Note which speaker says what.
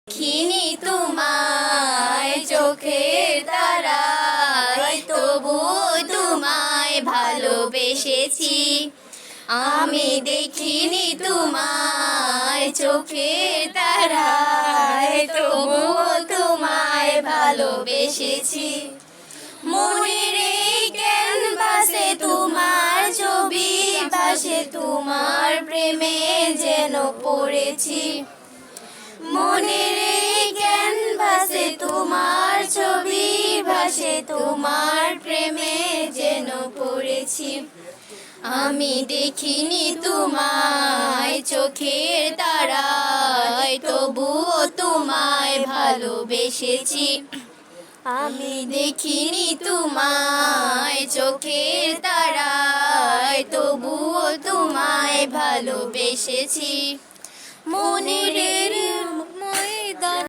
Speaker 1: দেখিনি তোমায় চোখের তারায়, তবু তোমায় ভালোবেসেছি। আমি দেখিনি তোমায় চোখের তারায়, তবু তোমায় ভালোবেসেছি। মনের এই ক্যানভাসে তোমার ছবি ভাসে, তোমার প্রেমে যেন পড়েছি। মনের এই ক্যানভাসে তোমার ছবি ভাসে, তোমার প্রেমে যেন পড়েছি। আমি দেখিনি তোমায় চোখের তারায়, তবুও তোমায় ভালোবেসেছি। আমি দেখিনি তোমায় চোখের তারায়, তবুও তোমায় ভালোবেসেছি। মনের